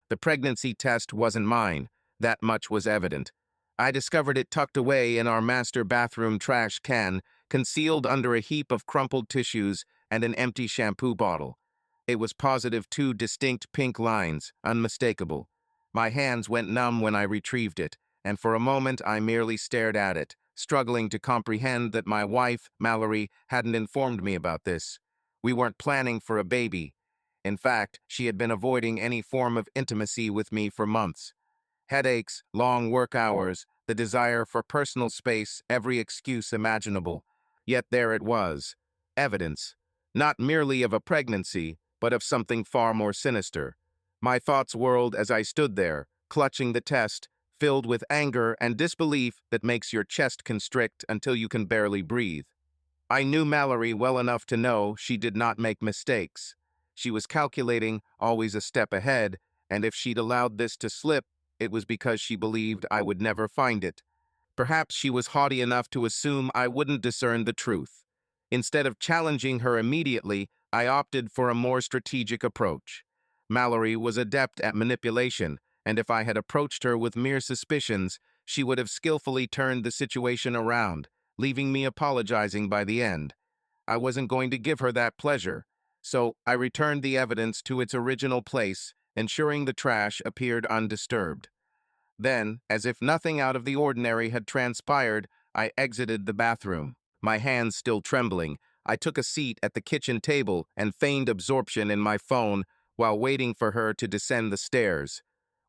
The pregnancy test wasn't mine. That much was evident. I discovered it tucked away in our master bathroom trash can, concealed under a heap of crumpled tissues and an empty shampoo bottle. It was positive two distinct pink lines, unmistakable. My hands went numb when I retrieved it, and for a moment I merely stared at it, struggling to comprehend that my wife, Mallory, hadn't informed me about this. We weren't planning for a baby. In fact, she had been avoiding any form of intimacy with me for months. Headaches, long work hours, the desire for personal space, every excuse imaginable. Yet there it was. Evidence. Not merely of a pregnancy, but of something far more sinister. My thoughts whirled as I stood there, clutching the test, filled with anger and disbelief that makes your chest constrict until you can barely breathe. I knew Mallory well enough to know she did not make mistakes. She was calculating, always a step ahead, and if she'd allowed this to slip, it was because she believed I would never find it. Perhaps she was haughty enough to assume I wouldn't discern the truth. Instead of challenging her immediately, I opted for a more strategic approach. Mallory was adept at manipulation, and if I had approached her with mere suspicions, she would have skillfully turned the situation around, leaving me apologizing by the end. I wasn't going to give her that pleasure, so I returned the evidence to its original place, ensuring the trash appeared undisturbed. Then, as if nothing out of the ordinary had transpired, I exited the bathroom. My hands still trembling, I took a seat at the kitchen table and feigned absorption in my phone while waiting for her to descend the stairs.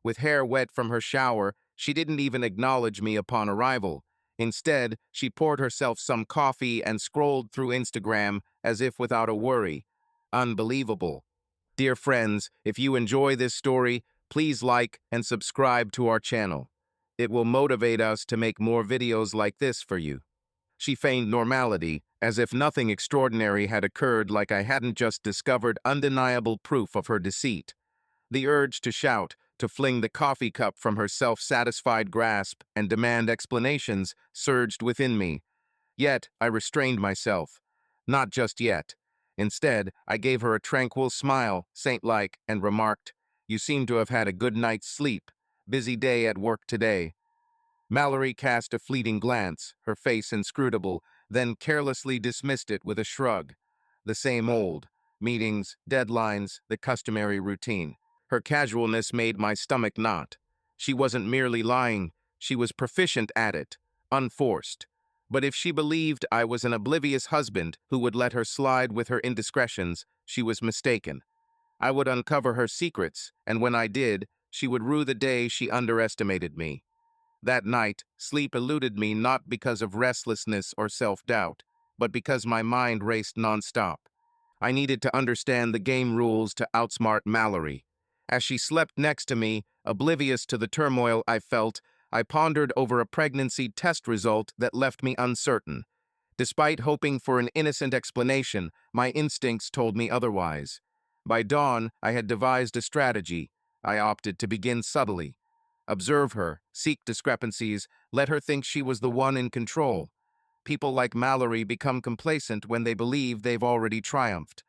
With hair wet from her shower, she didn't even acknowledge me upon arrival. Instead, she poured herself some coffee and scrolled through Instagram as if without a worry. Unbelievable. Dear friends, if you enjoy this story, please like and subscribe to our channel. It will motivate us to make more videos like this for you. She feigned normality, as if nothing extraordinary had occurred, like I hadn't just discovered undeniable proof of her deceit. The urge to shout, to fling the coffee cup from her self-satisfied grasp and demand explanations surged within me. Yet I restrained myself. Not just yet. Instead, I gave her a tranquil smile, saint-like, and remarked, "You seem to have had a good night's sleep. Busy day at work today." Mallory cast a fleeting glance, her face inscrutable, then carelessly dismissed it with a shrug. The same old. Meetings, deadlines, the customary routine. Her casualness made my stomach knot. She wasn't merely lying, she was proficient at it, unforced. But if she believed I was an oblivious husband who would let her slide with her indiscretions, she was mistaken. I would uncover her secrets, and when I did, she would rue the day she underestimated me. That night, sleep eluded me not because of restlessness or self-doubt, but because my mind raced nonstop. I needed to understand the game rules to outsmart Mallory. As she slept next to me, oblivious to the turmoil I felt, I pondered over a pregnancy test result that left me uncertain. Despite hoping for an innocent explanation, my instincts told me otherwise. By dawn, I had devised a strategy. I opted to begin subtly. Observe her, seek discrepancies, let her think she was the one in control. People like Mallory become complacent when they believe they've already triumphed.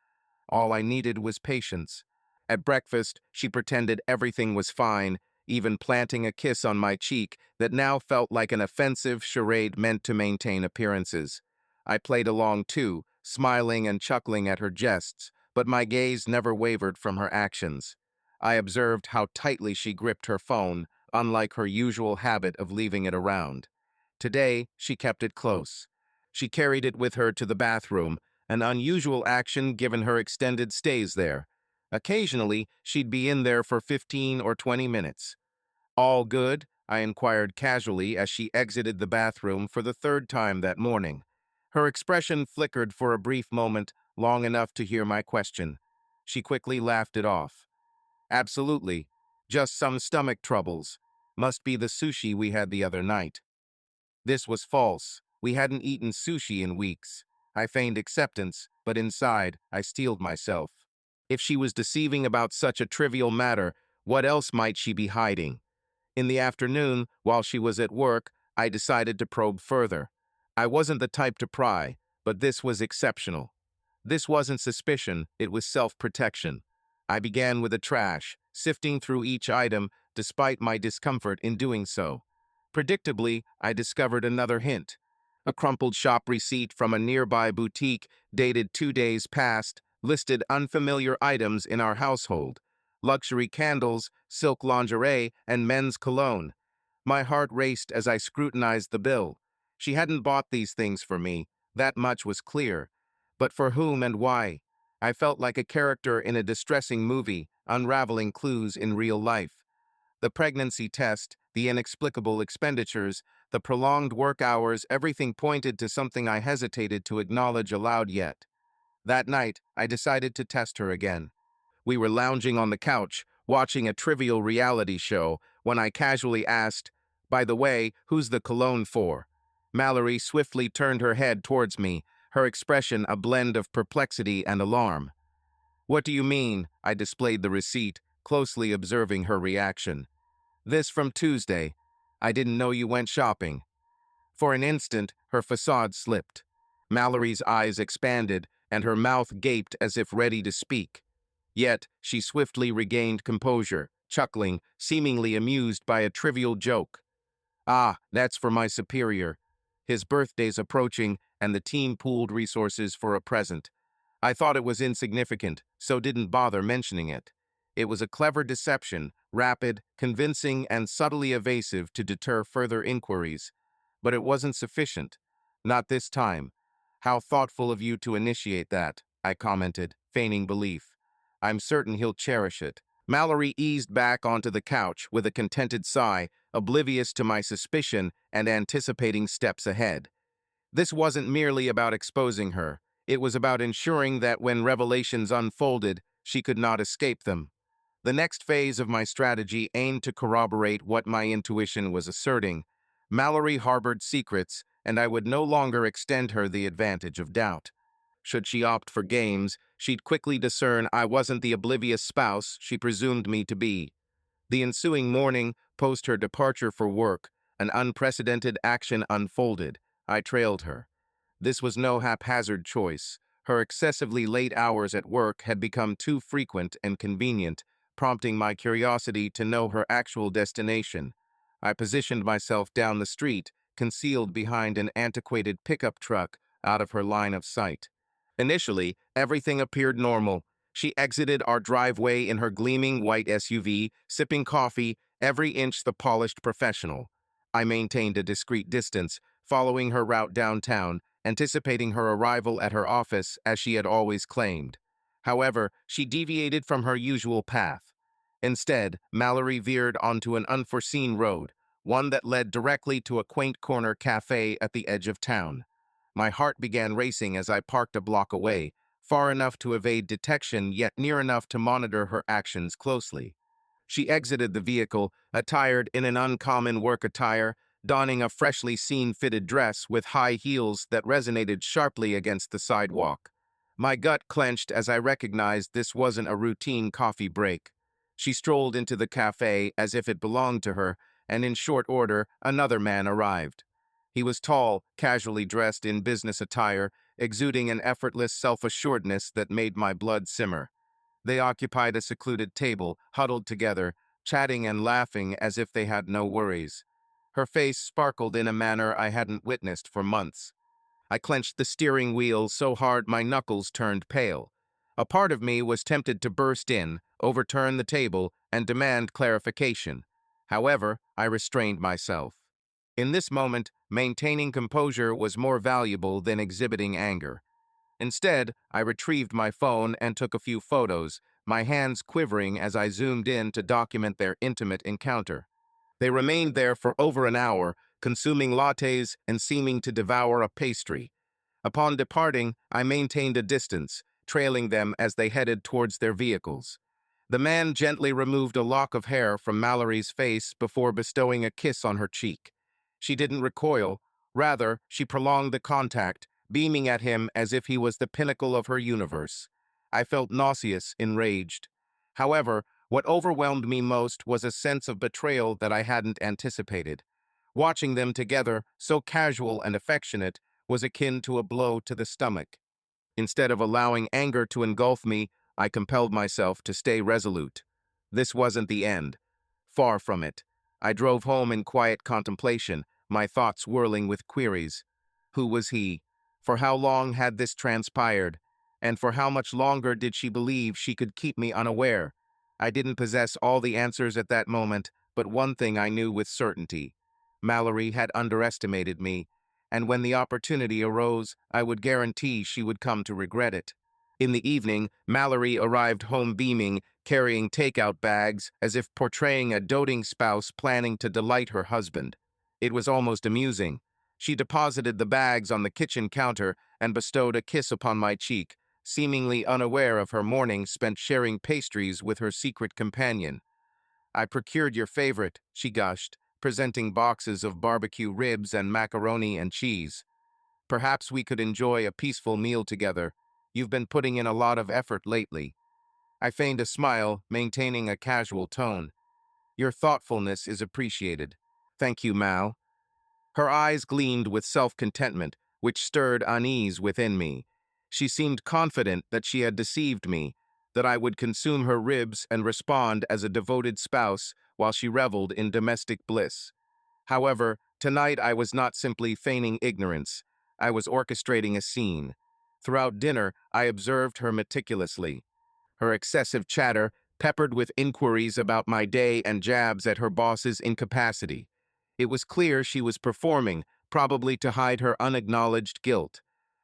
All I needed was patience. At breakfast, she pretended everything was fine, even planting a kiss on my cheek that now felt like an offensive charade meant to maintain appearances. I played along too, smiling and chuckling at her jests, but my gaze never wavered from her actions. I observed how tightly she gripped her phone, unlike her usual habit of leaving it around. Today, she kept it close. She carried it with her to the bathroom, an unusual action given her extended stays there. Occasionally, she'd be in there for 15 or 20 minutes. "All good?" I inquired casually as she exited the bathroom for the third time that morning. Her expression flickered for a brief moment, long enough to hear my question. She quickly laughed it off. "Absolutely. Just some stomach troubles. Must be the sushi we had the other night." This was false. We hadn't eaten sushi in weeks. I feigned acceptance, but inside, I steeled myself. If she was deceiving about such a trivial matter, what else might she be hiding? In the afternoon, while she was at work, I decided to probe further. I wasn't the type to pry, but this was exceptional. This wasn't suspicion, it was self-protection. I began with the trash, sifting through each item despite my discomfort in doing so. Predictably, I discovered another hint. A crumpled shop receipt from a nearby boutique dated 2 days past listed unfamiliar items in our household: luxury candles, silk lingerie, and men's cologne. My heart raced as I scrutinized the bill. She hadn't bought these things for me, that much was clear. But for whom and why? I felt like a character in a distressing movie, unraveling clues in real life. The pregnancy test, the inexplicable expenditures, the prolonged work hours, everything pointed to something I hesitated to acknowledge aloud yet. That night, I decided to test her again. We were lounging on the couch, watching a trivial reality show, when I casually asked, "By the way, who's the cologne for?" Mallory swiftly turned her head towards me, her expression a blend of perplexity and alarm. "What do you mean?" I displayed the receipt, closely observing her reaction. "This from Tuesday. I didn't know you went shopping." For an instant, her facade slipped. Mallory's eyes expanded, and her mouth gaped as if ready to speak. Yet, she swiftly regained composure, chuckling, seemingly amused by a trivial joke. "Ah, that's for my superior. His birthday's approaching, and the team pooled resources for a present. I thought it was insignificant, so didn't bother mentioning it. It was a clever deception, rapid, convincing, and subtly evasive to deter further inquiries. But it wasn't sufficient. Not this time. How thoughtful of you to initiate that," I commented, feigning belief. "I'm certain he'll cherish it." Mallory eased back onto the couch with a contented sigh, oblivious to my suspicion and anticipating steps ahead. This wasn't merely about exposing her. It was about ensuring that when revelations unfolded, she could not escape them. The next phase of my strategy aimed to corroborate what my intuition was asserting. Mallory harbored secrets, and I would no longer extend her the advantage of doubt. Should she opt for games, she'd quickly discern I wasn't the oblivious spouse she presumed me to be. The ensuing morning, post her departure for work, an unprecedented action unfolded. I trailed her. This was no haphazard choice. Her excessively late hours at work had become too frequent and convenient, prompting my curiosity to know her actual destination. I positioned myself down the street, concealed behind an antiquated pickup truck, out of her line of sight. Initially, everything appeared normal. She exited our driveway in her gleaming white SUV, sipping coffee, every inch the polished professional. I maintained a discreet distance, following her route downtown, anticipating her arrival at her office as she had always claimed. However, she deviated from her usual path. Instead, Mallory veered onto an unforeseen road, one that led directly to a quaint corner cafe at the edge of town. My heart began racing as I parked a block away, far enough to evade detection yet near enough to monitor her actions closely. She exited the vehicle, attired in an uncommon work attire, donning a freshly seen-fitted dress with high heels that resonated sharply against the sidewalk. My gut clenched as I recognized this wasn't a routine coffee break. She strolled into the cafe as if it belonged to her, and in short order, another man arrived. He was tall, casually dressed in business attire, exuding an effortless self-assuredness that made my blood simmer. They occupied a secluded table, huddled together, chatting and laughing as if they had no worries. Her face sparkled in a manner I hadn't witnessed for months. I clenched the steering wheel so hard my knuckles turned pale. A part of me was tempted to burst in, overturn the table, and demand clarification. However, I restrained myself. In this moment, maintaining composure was more valuable than exhibiting anger. Instead, I retrieved my phone and took a few photos, my hands quivering as I zoomed in to document their intimate encounter. They remained there for over an hour, consuming lattes and seeming to devour a pastry. Upon departing, I maintained a distance, trailing them as they headed towards their vehicles. The man gently removed a lock of hair from Mallory's face before bestowing a kiss on her cheek. She didn't recoil. Rather, she prolonged the contact, beaming at him as if he was the pinnacle of her universe. I felt nauseous, enraged. However, what overwhelmed me most was a sense of betrayal that I hadn't anticipated. Watching them together, so casual and affectionate, was akin to a blow to the stomach. Instead of allowing anger to engulf me, I compelled myself to stay resolute. This wasn't the end. Far from it. I drove home in quiet contemplation, my thoughts whirling with queries. Who was he? For how long had this transpired? And for how much longer did she believe she could keep me unaware? I didn't possess all the answers at that moment, but one thing I knew with certainty. Mallory had underestimated me, and when the opportunity arose, I would guarantee she would come to regret it. In the evening, Mallory arrived home beaming, carrying takeout bags, as if portraying a doting spouse planning to delight her husband. It was almost amusing. She deposited the bags on the kitchen counter and bestowed a kiss upon my cheek, seemingly unaware of her morning spent sharing pastries with her secret companion. "I procured your favorite," she gushed, presenting boxes of barbecue ribs and macaroni and cheese. "Perhaps we could enjoy a peaceful meal together. You've been putting in a lot of effort lately." I feigned a smile, maintaining a casual tone. "Your thoughtfulness is appreciated." "Thank you, Mal." Her eyes gleamed with self-contentment, which stirred unease within me. She seemed confident that she had deceived me, that I would consume her ribs and respond as a devoted spouse while she reveled in domestic bliss. However, tonight I was not simply feigning ignorance. I was orchestrating a scene. Throughout dinner, I observed her meticulously. Her excessive chatter, peppered with inquiries about my day and jabs at her boss's incapacity. It was clear she was performing, probably to hide her unacknowledged guilt.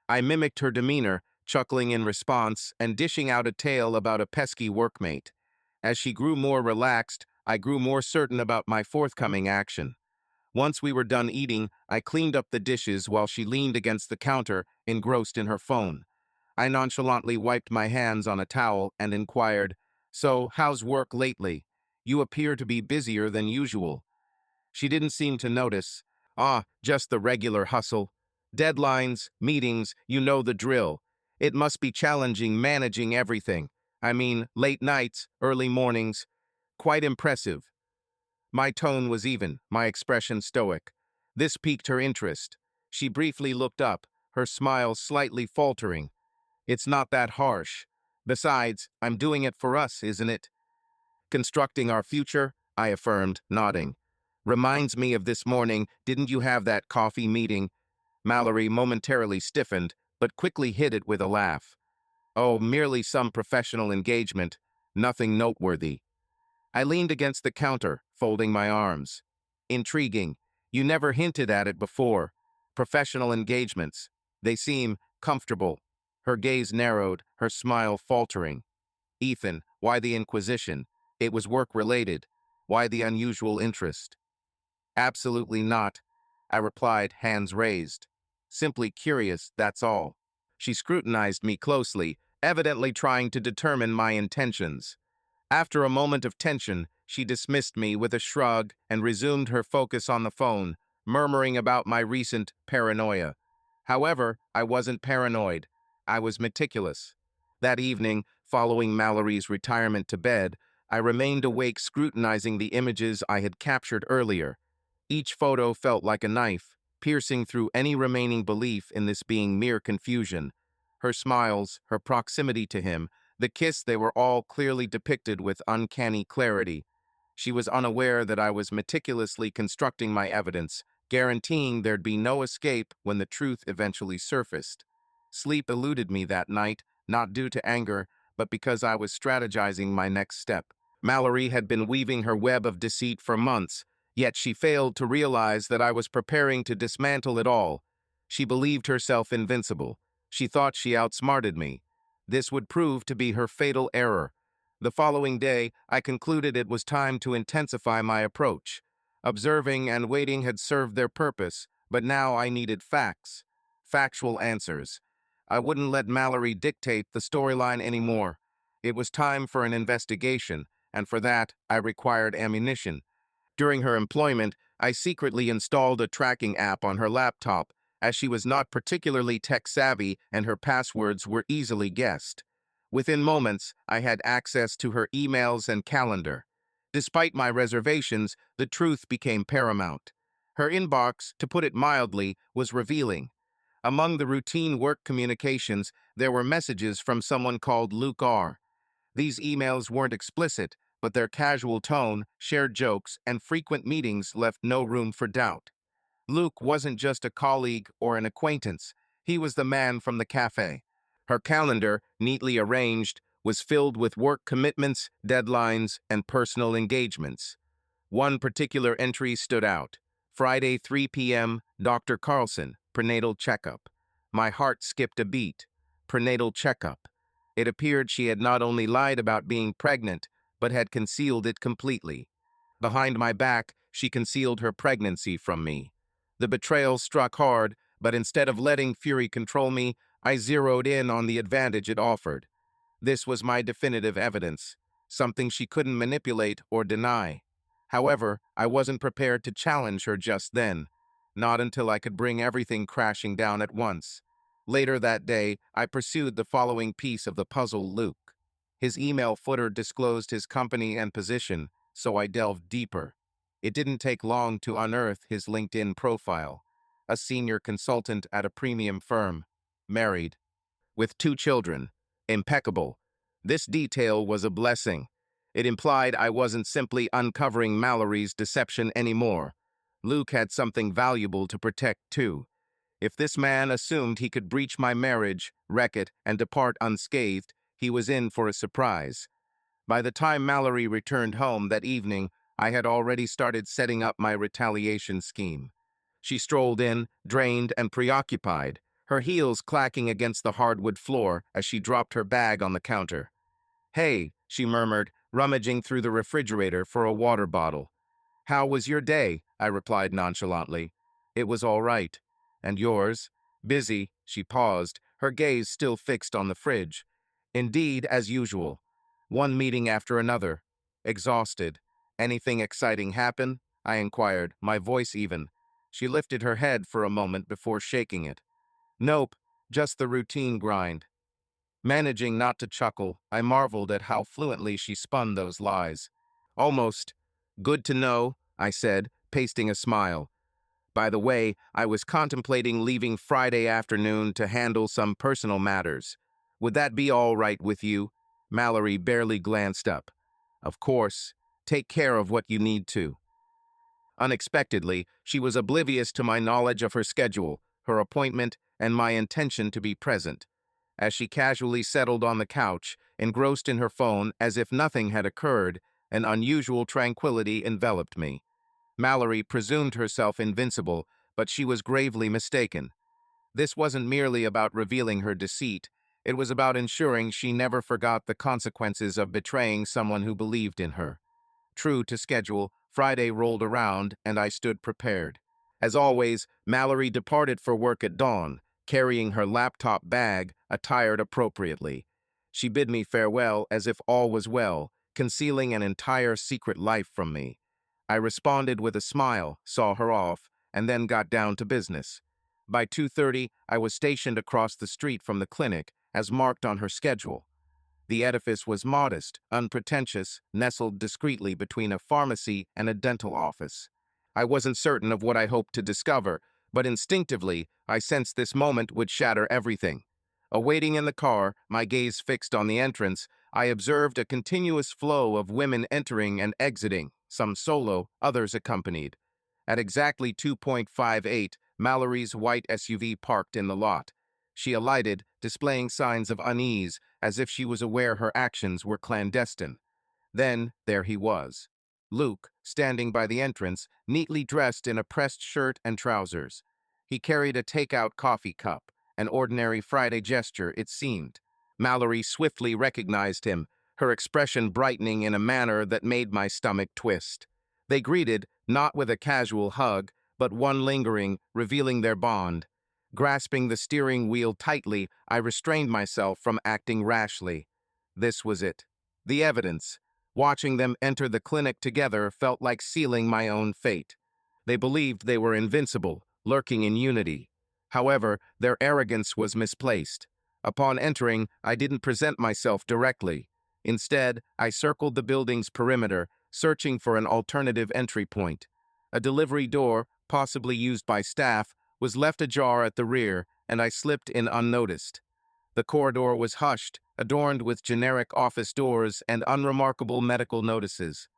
I mimicked her demeanor, chuckling in response and dishing out a tale about a pesky workmate. As she grew more relaxed, I grew more certain about my forthcoming action. Once we were done eating, I cleaned up the dishes while she leaned against the counter, engrossed in her phone. I nonchalantly wiped my hands on a towel and inquired, "So, how's work lately? You appear to be busier than usual." She didn't seem to notice. "Ah, just the regular hustle. Deadlines, meetings, you know the drill. It must be challenging managing everything. I mean, late nights, early mornings. Quite impressive." My tone was even, my expression stoic. This piqued her interest. She briefly looked up, her smile slightly faltering. "It's not that harsh. Besides, I'm doing it for us, isn't it?" "Constructing our future," I affirmed, nodding. "Reminds me of this morning, didn't you have that coffee meeting?" Mallory momentarily stiffened, but quickly hid it with a laugh. "Oh, merely some professional engagement. Nothing noteworthy." I leaned against the counter, folding my arms. "Intriguing. You never hinted at it before. Professional engagements. They seem comfortable." Her gaze narrowed, her smile faltering. "Ethan, why the inquisition? It was work-related. Why the unusual interest?" "Absolutely not," I replied, hands raised. "Simply curious, that's all." She scrutinized me closely, evidently trying to determine my intentions. After a moment of tension, she dismissed me with a shrug and resumed her focus on the phone, murmuring about my recent paranoia. However, I wasn't paranoid. I was meticulous. That evening, following Mallory's retirement to bed, I remained awake scrutinizing the images I had captured earlier. Each photo felt like a knife, piercing through any remaining belief in this being mere confusion. Her smiles, her proximity to him, the kiss, they were all clearly depicted with uncanny clarity. She was unaware that I was meticulously constructing my evidence, guaranteeing there'd be no escape when the truth eventually surfaced. Sleep eluded me that night, not due to anger, but because I was strategizing my next step. Mallory had been weaving her web of deceit for months, yet she failed to realize that I was preparing to dismantle it all. She believed herself invincible. She thought she outsmarted me. This would prove to be her fatal error. The following day, I concluded it was time to intensify my approach. Observing and waiting had served their purpose, but now I needed facts. Factual answers. I wouldn't let Mallory dictate the storyline anymore. It was time for an investigation, and for that, I required ammunition. During her employment, I secretly installed a tracking app on her laptop, as she was not particularly tech-savvy and her passwords were easily guessed. Within moments, I had access to her emails and calendar. Despite my reservations, the truth became paramount. Her inbox, to put it mildly, was revealing. Among the routine work communications, there were messages from someone called Luke R. These emails weren't explicit, but their casual tone, shared jokes, and frequent meetings left no room for doubt. Luke wasn't just a colleague or an acquaintance, he was the man from the cafe. Her calendar, neatly arranged, was filled with work commitments, deadlines, and personal engagements. One particular entry stood out. Friday, 3 p.m., Dr. Carlson, prenatal checkup. My heart skipped a beat. Prenatal checkup. It appeared she had not only lied about being pregnant, but had concealed it completely. Behind my back, she concealed her pregnancy from me. The betrayal struck hard, but instead of letting fury control me, I zeroed in on the advantage it offered. This was my definitive evidence, something she couldn't manipulate or deny. However, I wasn't prepared to challenge her just then, not until I could bring everything crashing down at once. Later that day, I pursued the following piece of the puzzle: Luke. His email footer disclosed his company and position, so I delved deeper. It didn't take long to unearth his LinkedIn profile. A senior consultant at a premium firm. Married. With 2 children. Impeccable. This detail was a blessing. It implied I wasn't simply uncovering Mallory's deception anymore. Luke had something valuable to protect, too. If this man assumed he could breach my marriage, wreck it, and depart unscathed, he was in for a surprise. By the time Mallory returned home that evening, I had already started setting up my retaliation scheme. She strolled in, drained and preoccupied, her heels clacking against the hardwood floor as she dropped her bag on the counter. "Hey," she murmured, rummaging through the refrigerator for a water bottle. "How was your day?" I replied nonchalantly. "It was all right. And yours?" "Busy," she paused, her gaze still fixed on the fridge. "Indeed, as usual. One meeting after another. Exhausted. Anything exciting happen?" I inquired, my voice even. She lifted her head for a moment before shaking it. "Nope, just the routine grind." Managing not to chuckle, I marveled at how fluently she spun those lies. "Almost. Good to know," I said, pasting a smile. "By the way, I was contemplating leaving Friday afternoon to handle some personal matters. Would that be all right with you?" Mallory barely glanced up. "Of course. Take care of what you need to." Unexpectedly, she was oblivious to my knowledge of her schedule, her appointment, and my intention to be present. As she casually settled on the couch, engrossed in her phone as if nothing had occurred, an unusual tranquility enveloped me. Mallory presumed herself invincible, but she was gravely mistaken. This wasn't merely about revealing her deceit, it was about ensuring she never forgot the consequences of betraying someone who believed in her. True to schedule, Friday rolled around, and I stood prepared. As always, Mallory departed for work at dawn, carrying her laptop bag, attired appropriately. She bid me farewell as if all was well, concealing an entire secret life from me. I responded with a smile, saw her off, and then got down to business. By 2:30, I was stationed across the street from the clinic, as marked on her schedule. The edifice was modest, unpretentious, nestled discreetly between a pharmacy and a dental office. I wasn't certain of what I hoped to discover, but instinctively, I sensed this moment would shatter everything. Awaiting in the car, my gaze fixed on the entrance, I observed a continuous flow of women entering and exiting, some solo, others accompanied. At exactly 2:58, Mallory's white SUV parked in the lot. She alighted, displaying signs of unease, as if she was aware her actions were clandestine. Then, there he was. Luke, standing by the entrance, neatly dressed in a pressed shirt and trousers. He carried a take-out coffee cup, an ordinary Friday gesture, it seemed. Mallory swiftly recognized him, her expression brightening in a manner that made my stomach twist. They greeted, not with a casual hug, but one lingering, revealing their bond. Grasping the steering wheel tightly, I restrained myself from acting rashly. This was it. The evidence. Watching them enter the clinic together felt like sealing my own fate. They believed they were invincible, lurking in unity. However, their arrogance was misplaced. Upon entering, I didn't present myself directly. Instead, I circled the building's perimeter, searching for an alternative entry point. A delivery door, possibly used by staff, was left ajar at the rear, and I slipped in unnoticed. The corridor was hushed, adorned with generic office doors and unremarkable medical notices.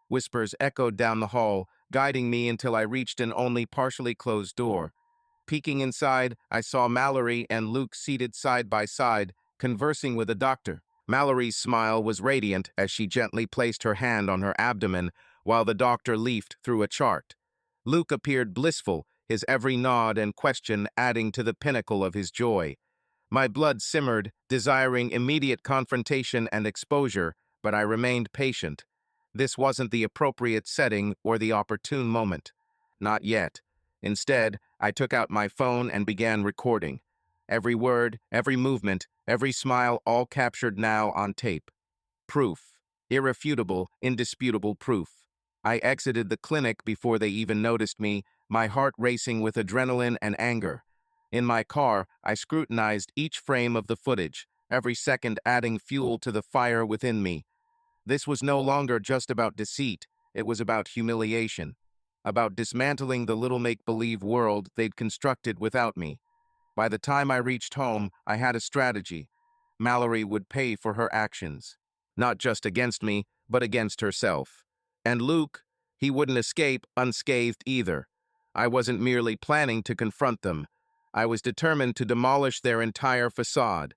Whispers echoed down the hall, guiding me until I reached an only partially closed door. Peeking inside, I saw Mallory and Luke seated side by side, conversing with a doctor. Mallory's smile was radiant as she gently placed her hand on her abdomen while the doctor leafed through a chart. Luke appeared blissful, his every nod and question adding to the pinnacle of his joy. My blood simmered, desiring immediate confrontation and exposure, but I remained patient. This wasn't the appropriate setting or the opportune moment. Not yet. Instead, I took out my phone and began recording. Every word, every movement, every smile, all captured now on tape. Proof. Irrefutable, indisputable proof. I exited the clinic before they even noticed me, my heart racing with adrenaline and anger. In my car, I scrutinized each frame of the footage, every second adding fuel to the fire within me. This was no longer just about deceit, it was about humiliation, about dismantling the little make-believe world they'd constructed without me. By the time I reached home, I had a strategy. Mallory would pay for her actions. Not just against me, but against herself. And Luke, he wouldn't escape unscathed either. I wasn't merely planning to confront them. I was determined to demolish their entire facade.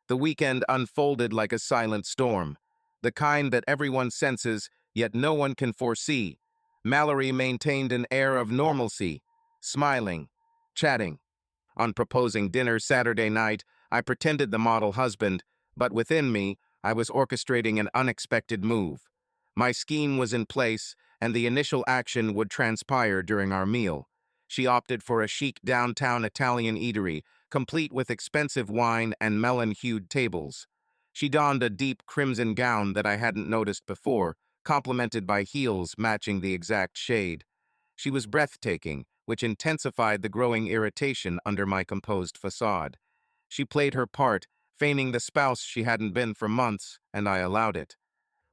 The weekend unfolded like a silent storm, the kind that everyone senses, yet no one can foresee. Mallory maintained an air of normalcy, smiling, chatting. On proposing dinner Saturday night, I pretended the model husband, but within me, I was orchestrating an unexpected move. My scheme was in place, and the initial action would transpire during our meal. She opted for a chic downtown Italian eatery, complete with expensive wine and melon-hued tables. She donned a deep crimson gown that I hadn't noticed before, complemented by heels matching the exact shade. She was breathtaking, which intensified the growing irritation under my composed facade. She played her part, feigning the spouse she hadn't been for months, and I allowed it.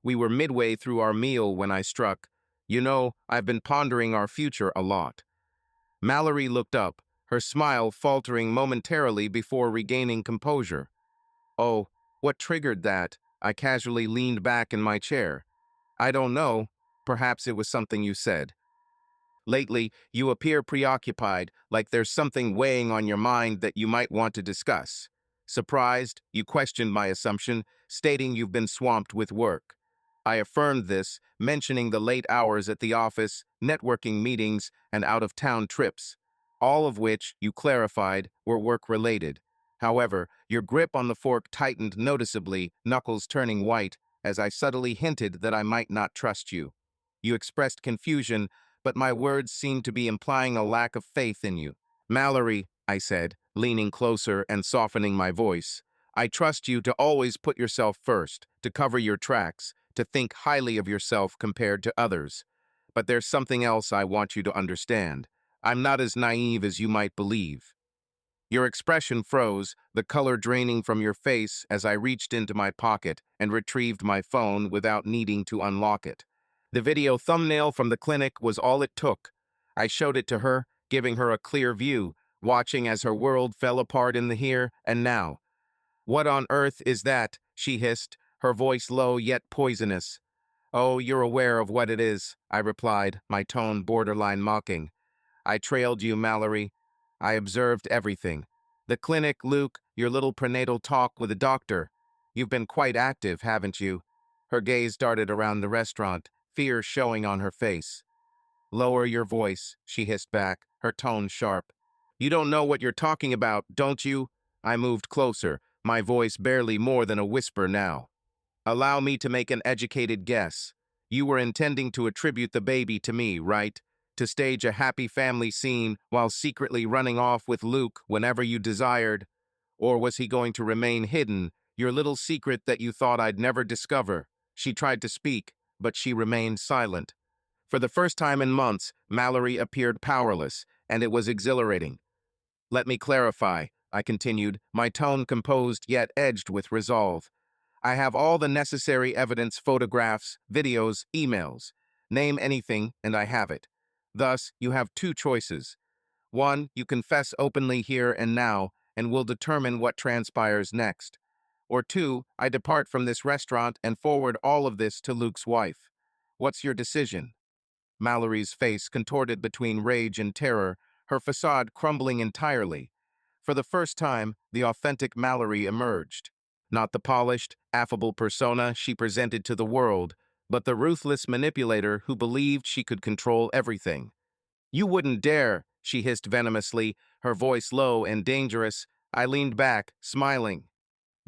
We were midway through our meal when I struck, "You know, I've been pondering our future a lot." Mallory looked up, her smile faltering momentarily before regaining composure. "Oh, what triggered that?" I casually leaned back in my chair. "I don't know. Perhaps it was something you said. Lately, you appear preoccupied, like there's something weighing on your mind that you might want to discuss." Surprised, you questioned my assumption, stating you've been swamped with work. I affirmed this, mentioning the late hours at the office, networking meetings, and out-of-town trips, all of which, you clarified, were work-related. However, your grip on the fork tightened noticeably, knuckles turning white, as I subtly hinted that I might not trust you. You expressed confusion, but my words seemed to be implying a lack of faith in you. "Mallory," I said, leaning closer and softening my voice, "I trust you to always put yourself first, to cover your tracks, to think highly of yourself compared to others. But there's something else I want you to understand. I'm not as naive as you might believe." Your expression froze, the color draining from your face as I reached into my pocket and retrieved my phone without needing to unlock it. The video thumbnail from the clinic was all it took. I showed it to her, giving her a clear view, watching as her world fell apart in the here and now. "What on earth is that?" she hissed, her voice low yet poisonous. "Oh, you're aware of what it is," I replied, my tone borderline mocking. "I trailed you, Mallory. I observed everything. The clinic, Luke, your little prenatal talk with the doctor. You've been quite active, haven't you?" Her gaze darted around the restaurant, fear showing on her face. "Lower your voice," she hissed back, her tone sharp. "You don't know what you're talking about, don't you?" I moved closer, my voice barely more than a whisper now. "Allow me to make an educated guess. You were intending to attribute the baby to me, right? To stage a happy family scene while secretly running off with Luke whenever you desired? Or was he going to remain hidden, your little secret that you thought I'd never discover?" She tried to speak, but she remained silent. For the first time in months, Mallory appeared powerless, and it was exhilarating. "Let me clarify," I continued, my tone composed yet edged with resolve. "I have all the necessary evidence, photographs, videos, emails. Name anything, and I have it. Thus, you have two choices. One, you confess openly here and now, and we'll determine what transpires next. Or two, I depart from this restaurant and forward all of this to Luke's wife. What's your decision? Mallory's face contorted between rage and terror, her facade crumbling entirely. For the first time, the authentic Mallory emerged. Not the polished, affable persona she presented to the world, but the ruthless manipulator who believed she could control everything. You wouldn't dare, she hissed venomously, her voice low and dangerous. I leaned back, smiling.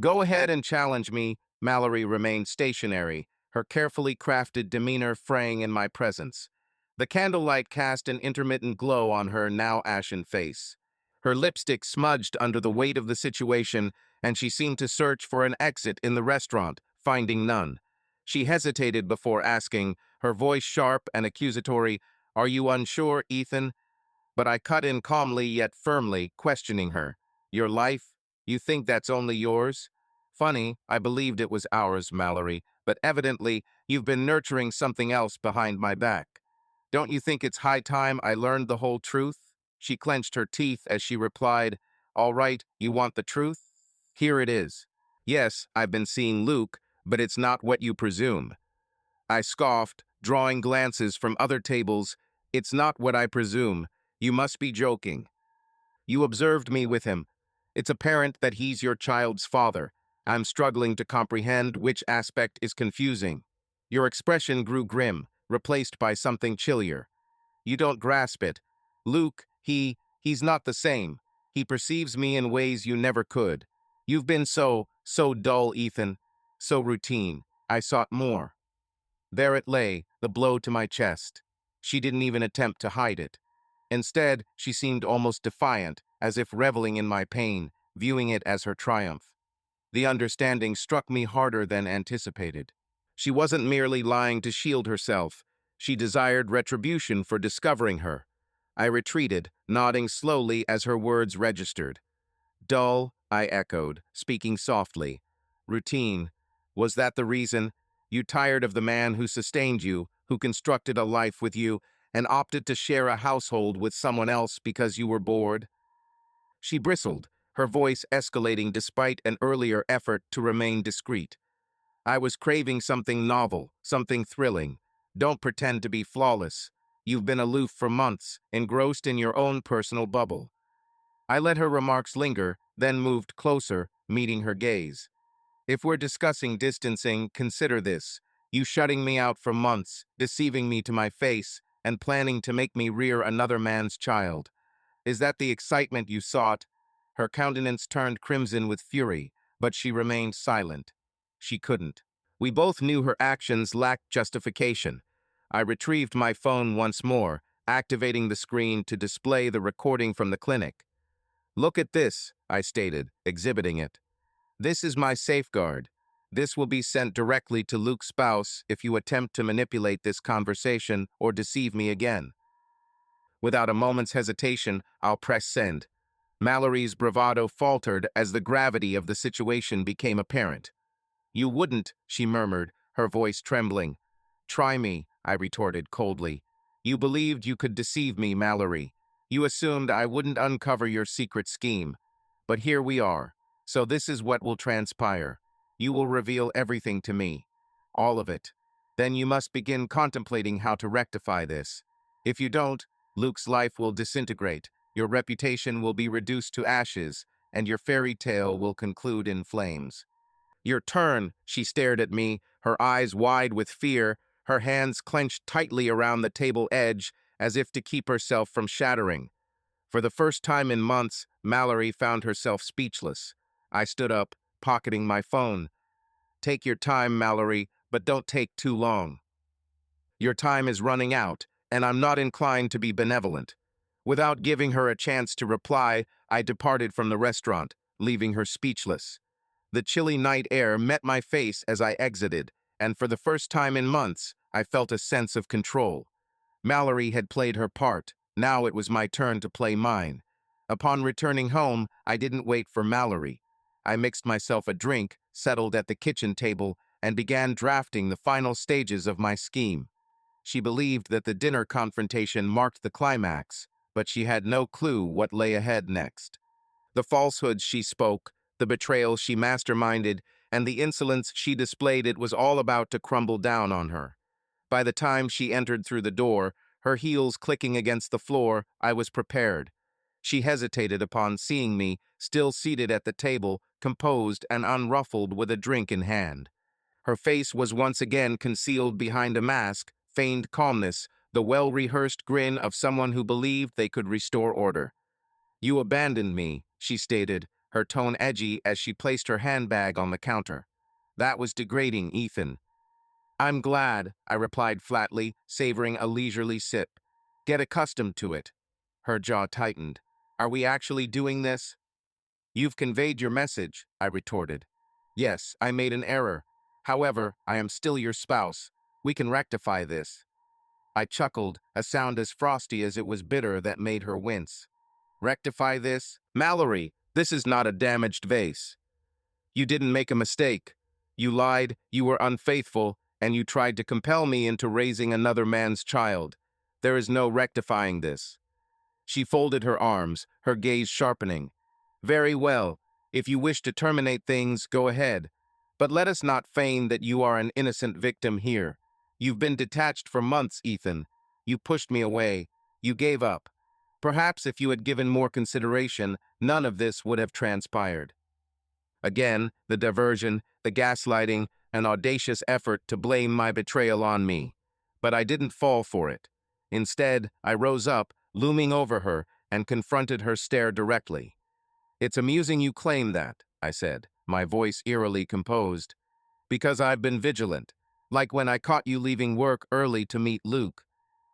Go ahead and challenge me. Mallory remained stationary, her carefully crafted demeanor fraying in my presence. The candlelight cast an intermittent glow on her now ashen face. Her lipstick smudged under the weight of the situation, and she seemed to search for an exit in the restaurant, finding none. She hesitated before asking, her voice sharp and accusatory, Are you unsure, Ethan? But I cut in calmly yet firmly, questioning her. Your life? You think that's only yours? Funny, I believed it was ours, Mallory, but evidently you've been nurturing something else behind my back. Don't you think it's high time I learned the whole truth? She clenched her teeth as she replied, All right, you want the truth? Here it is. Yes, I've been seeing Luke, but it's not what you presume. I scoffed, drawing glances from other tables. It's not what I presume. You must be joking. You observed me with him. It's apparent that he's your child's father. I'm struggling to comprehend which aspect is confusing. Your expression grew grim, replaced by something chillier. You don't grasp it. Luke, he's not the same. He perceives me in ways you never could. You've been so dull, Ethan. So routine. I sought more. There it lay, the blow to my chest. She didn't even attempt to hide it. Instead, she seemed almost defiant, as if reveling in my pain, viewing it as her triumph. The understanding struck me harder than anticipated. She wasn't merely lying to shield herself. She desired retribution for discovering her. I retreated, nodding slowly as her words registered. Dull, I echoed, speaking softly. Routine. Was that the reason? You tired of the man who sustained you, who constructed a life with you, and opted to share a household with someone else because you were bored? She bristled, her voice escalating despite an earlier effort to remain discreet. I was craving something novel, something thrilling. Don't pretend to be flawless. You've been aloof for months, engrossed in your own personal bubble. I let her remarks linger, then moved closer, meeting her gaze. If we're discussing distancing, consider this. You shutting me out for months, deceiving me to my face, and planning to make me rear another man's child. Is that the excitement you sought? Her countenance turned crimson with fury, but she remained silent. She couldn't. We both knew her actions lacked justification. I retrieved my phone once more, activating the screen to display the recording from the clinic. Look at this, I stated, exhibiting it. This is my safeguard. This will be sent directly to Luke's spouse if you attempt to manipulate this conversation or deceive me again. Without a moment's hesitation, I'll press send. Mallory's bravado faltered as the gravity of the situation became apparent. You wouldn't, she murmured, her voice trembling. Try me, I retorted coldly. You believed you could deceive me, Mallory. You assumed I wouldn't uncover your secret scheme. But here we are. So this is what will transpire. You will reveal everything to me. All of it. Then you must begin contemplating how to rectify this. If you don't, Luke's life will disintegrate, your reputation will be reduced to ashes, and your fairy tale will conclude in flames. Your turn, she stared at me, her eyes wide with fear, her hands clenched tightly around the table edge, as if to keep herself from shattering. For the first time in months, Mallory found herself speechless. I stood up, pocketing my phone. Take your time, Mallory, but don't take too long. Your time is running out, and I'm not inclined to be benevolent. Without giving her a chance to reply, I departed from the restaurant, leaving her speechless. The chilly night air met my face as I exited, and for the first time in months, I felt a sense of control. Mallory had played her part. Now it was my turn to play mine. Upon returning home, I didn't wait for Mallory. I mixed myself a drink, settled at the kitchen table, and began drafting the final stages of my scheme. She believed that the dinner confrontation marked the climax, but she had no clue what lay ahead next. The falsehoods she spoke, The betrayal she masterminded and the insolence she displayed, it was all about to crumble down on her. By the time she entered through the door, her heels clicking against the floor, I was prepared. She hesitated upon seeing me, still seated at the table, composed and unruffled with a drink in hand. Her face was once again concealed behind a mask, feigned calmness, the well-rehearsed grin of someone who believed they could restore order. "You abandoned me," she stated, her tone edgy as she placed her handbag on the counter. "That was degrading, Ethan." "I'm glad," I replied flatly, savoring a leisurely sip. "Get accustomed to it." Her jaw tightened. "Are we actually doing this?" "You've conveyed your message," I retorted. "Yes, I made an error. However, I am still your spouse. We can rectify this." I chuckled, a sound as frosty as it was bitter that made her wince. "Rectify this? Mallory, this is not a damaged vase. You didn't make a mistake. You lied, you were unfaithful, and you tried to compel me into raising another man's child. There is no rectifying this." She folded her arms, her gaze sharpening. "Very well. If you wish to terminate things, go ahead. But let us not feign that you are an innocent victim here. You've been detached for months, Ethan. You pushed me away. You gave up. Perhaps if you had given more consideration, none of this would have transpired." Again, the diversion, the gaslighting, an audacious effort to blame my betrayal on me. But I didn't fall for it. Instead, I rose up, looming over her, and confronted her stare directly. "It's amusing you claim that," I said, my voice eerily composed, "because I've been vigilant, like when I caught you leaving work early to meet Luke,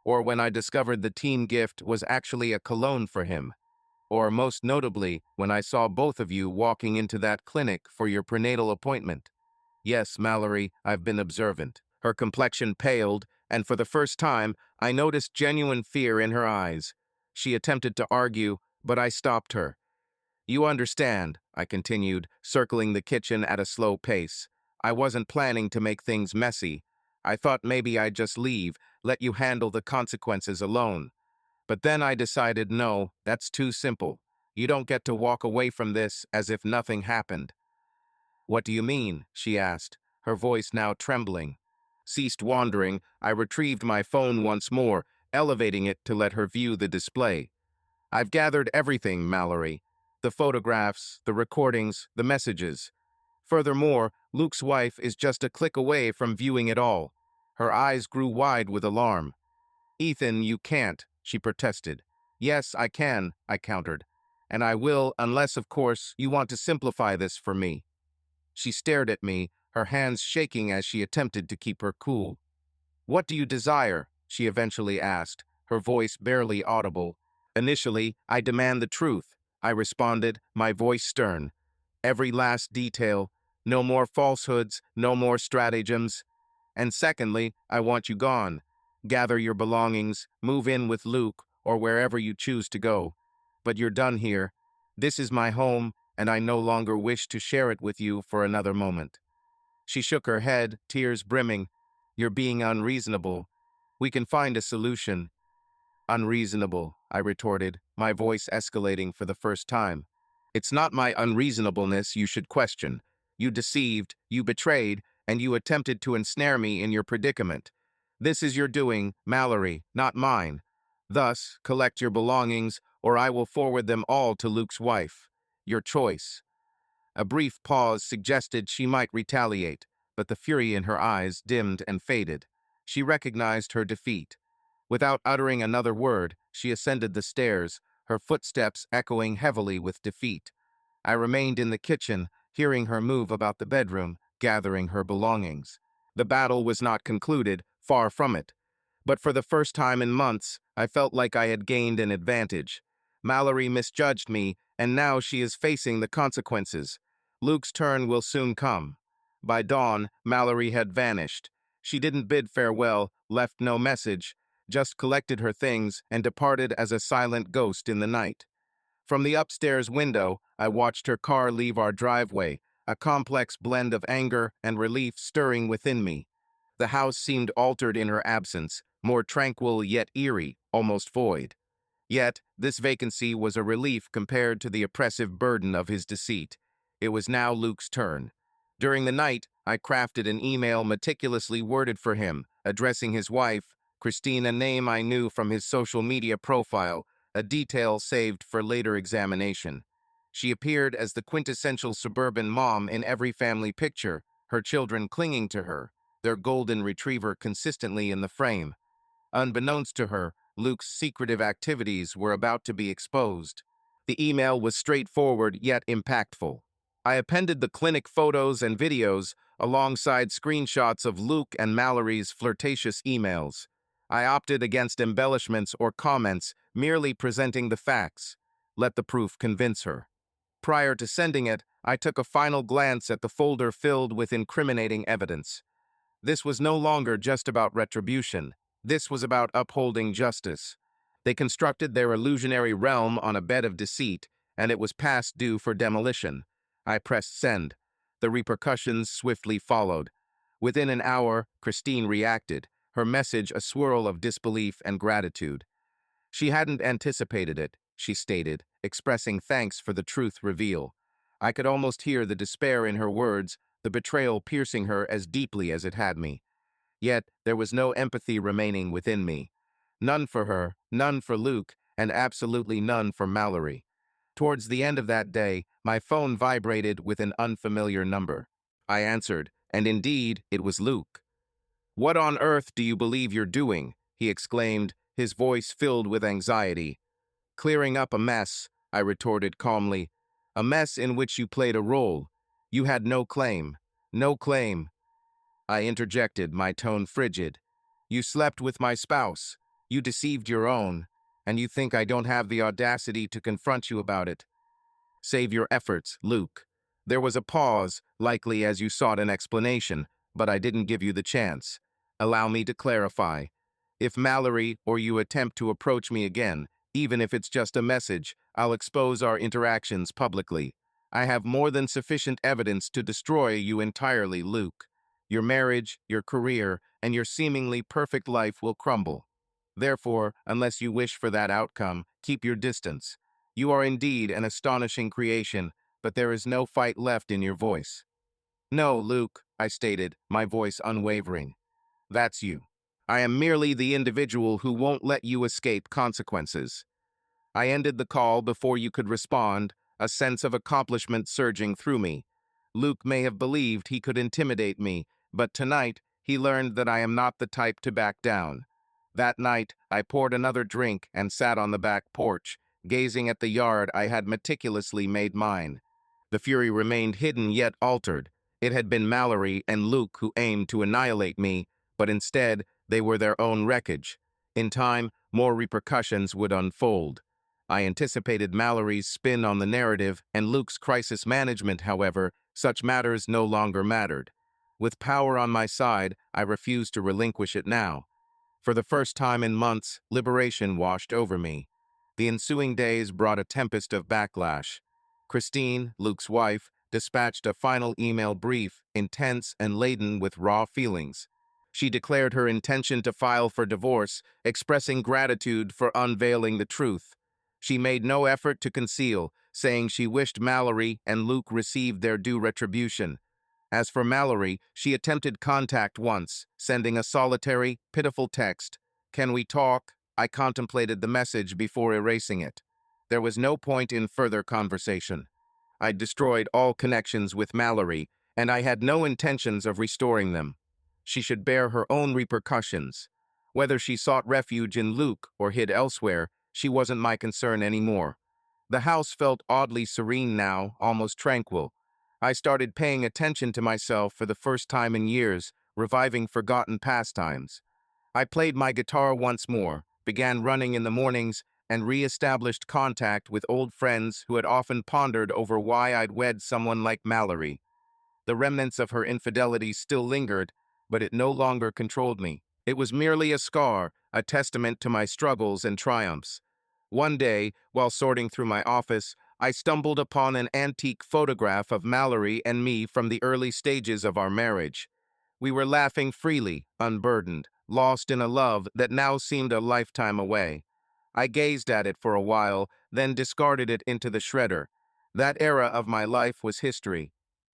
or when I discovered the team gift was actually a cologne for him, or most notably, when I saw both of you walking into that clinic for your prenatal appointment. Yes, Mallory, I've been observant." Her complexion paled, and for the first time, I noticed genuine fear in her eyes. She attempted to argue, but I stopped her. "You understand," I continued, circling the kitchen at a slow pace. "I wasn't planning to make things messy. I thought maybe I'd just leave, let you handle the consequences alone. But then I decided, no, that's too simple. You don't get to walk away from this as if nothing happened." "What do you mean?" she asked, her voice now trembling. Ceased wandering, I retrieved my phone once more, elevating it to let her view the display. "I've gathered everything, Mallory. The photographs, the recordings, the messages. Furthermore, Luke's wife is just a click away from viewing it all." Her eyes grew wide with alarm. "Ethan, you can't," she protested. "Yes, I can," I countered. "And I will, unless, of course, you want to simplify this for me." She stared at me, her hands shaking as she attempted to keep her cool. "What do you desire?" she eventually asked, her voice barely audible. "Initially, I demand the truth," I responded, my voice stern. "Every last detail. No more falsehoods, no more stratagems. And secondly, I want you gone. Gather your belongings, move in with Luke, or wherever you choose to go. But you're done here. This is my home, and I no longer wish to share it with you for another moment." She shook her head, tears brimming. "You're being unreasonable. We can find a solution." "Unreasonable," I retorted, my voice escalating for the first time. "It's not my unreasonableness you should question. You deceived, you betrayed, and you attempted to ensnare me in your predicament. This is your doing, Mallory, not mine. Thus, collect your belongings, or I will forward them all to Luke's wife. Your choice." A brief pause suggested she might retaliate, but the fury in her eyes dimmed and faded. She recognized her defeat. Without uttering another word, she ascended the stairs, her footsteps echoing heavily with defeat. I remained in the kitchen, hearing her move about the bedroom, gathering her belongings. The battle was not concluded, far from it. But for the first time in months, I felt like I had gained an advantage. Mallory misjudged me, and now she is facing the consequences. Luke's turn will soon come. By dawn, Mallory had vanished. She didn't bid farewell, left no message, just collected her things and departed as a silent ghost in the night. From the upstairs window, I watched her car leave our driveway, a complex blend of anger and relief stirring within me. The house seemed altered in her absence, more tranquil yet eerie, almost void. Yet, this vacancy was a relief compared to the oppressive burden of his deceit. It was now Luke's turn. During the night, I crafted an email meticulously worded for him, addressing his wife, Christine, a name I knew from his social media profile, a detail saved for later examination. She appeared as the quintessential suburban mom in every family picture, her children clinging to her, their golden retriever consistently in the frame. Unbeknownst to her, Luke's secretive activities were about to be exposed. The email was straightforward yet impactful. I appended the clinic photos and videos alongside screenshots of Luke and Mallory's flirtatious emails. I opted against embellishments or comments, merely presenting the facts. Let the proof convince her. Prior to sending it, I took a final glance at the folder filled with incriminating evidence. This was no longer just about retribution. This was about upholding justice. They constructed their illusionary realm on a bed of deceit, and it was past due for demolition. I pressed send. The repercussions swiftly followed. Within an hour, Christine reacted, her message a swirl of disbelief and gratitude. She hadn't anticipated it, she stated, expressing thanks for the truth reveal. I could almost hear the despair in her words, the betrayal piercing her as deeply as it had me. Yet there was no empathy remaining within me. None for her, none for Luke, and absolutely none for Mallory. Towards the end of that day, my phone vibrated with an unfamiliar number. I answered, and indeed, it was Luke. "What on earth do you believe you're doing?" he exclaimed, his voice filled with anxiety. "Clearing up a mess," I retorted calmly. "A mess in which you played a role. You had no claim. No claim." I interjected, my tone frigid. "You slept with my spouse. You deceived your own. And you think I don't have the audacity to confront you about it? Save your efforts, Luke." There was a pause, likely as you sought an explanation, but I didn't give you the chance. "Allow me to clarify. If Mallory or you attempt to approach me again, even if it's just a message, I'll expose our interactions publicly. I have more than sufficient evidence to destroy you entirely, Luke. Your marriage, your career, and your seemingly perfect life will crumble. Therefore, unless you wish for that outcome, keep your distance. You are indeed an astonishing creation, but there is no fight left in your voice." "No, Luke," I stated, my voice unwavering. "That's you. I am merely the individual who won't let you escape consequences." I ended the call before you could respond, a sense of accomplishment surging through me. Luke may have believed he could intimidate me, but tonight he learned that I am not the type to back down. That night, I poured another drink and sat on the back porch, gazing at the yard I had meticulously made mine. The fury remained hidden yet altered. It had been Mallory and Luke who aimed to annihilate me, but instead, they were their own wreckage. In time, more repercussions would unfold. I anticipated Mallory's spin on the narrative and Luke's crisis management, however, such matters no longer mattered. With power on my side, I refused to relinquish it now. For the first time in months, liberation washed over me. The ensuing days brought a tempest of backlash. Christine, Luke's wife, dispatched a final email brief, intense and laden with raw feelings. She declared her intention to file for divorce, expressing gratitude for unveiling the truth. She made no effort to conceal, saying she wished Mallory and Luke received their due retribution. As for Mallory, she attempted contact once, sending a solitary, pitiful text. "Can we talk?" I contemplated the message before erasing it. There was no point in further conversation. I'd destroyed all connections with Mallory, and I had no intentions of restoring them. She should bear her own repercussions. Whether she sought refuge in Luke or hid elsewhere, she wasn't my concern anymore. The house felt oddly serene now, almost tranquil. I started paying attention to myself for the first time in years, reviving forgotten pastimes. I played my guitar once more, began running in the mornings, and re-established contact with old friends who had often pondered over why I'd wed someone like Mallory. The remnants of her infidelity still lingered, but it no longer controlled me. It was merely a scar, a testament to my struggles and triumphs. One day, while sorting through my office, I stumbled upon an antique photograph of Mallory and me from the early stages of our marriage. We were laughing freely, unburdened, lost in a love that now seemed a lifetime away. I gazed at it for a while, then discarded it into the shredder. That era of my life was history.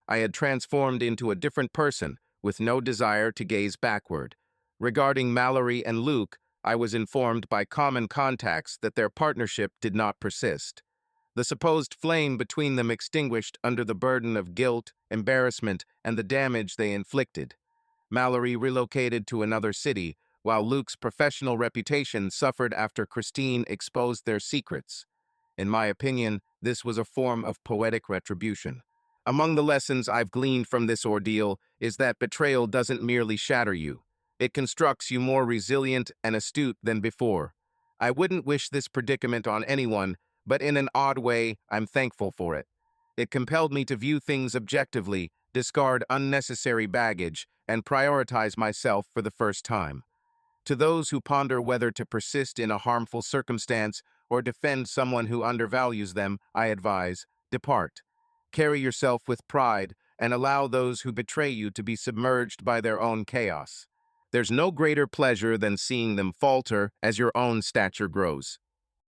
I had transformed into a different person, with no desire to gaze backward. Regarding Mallory and Luke, I was informed by common contacts that their partnership did not persist. The supposed flame between them extinguished under the burden of guilt, embarrassment, and the damage they inflicted. Mallory relocated to another city, while Luke's professional reputation suffered after Christine exposed their secrets. In my opinion, this was a form of poetic retribution. Among the lessons I've gleaned from this ordeal is that betrayal doesn't merely shatter you. It constructs you more resilient and astute than before. I wouldn't wish this predicament on anyone, but in an odd way, I'm thankful for it. It compelled me to view things objectively, discard unnecessary baggage, and prioritize myself for the first time. To those who ponder whether to persist in a harmful circumstance or defend someone who undervalues them, I advise, depart. Carry yourself with pride and allow those who betray you to be submerged by their own chaos. There's no greater pleasure than seeing them falter as your own stature grows.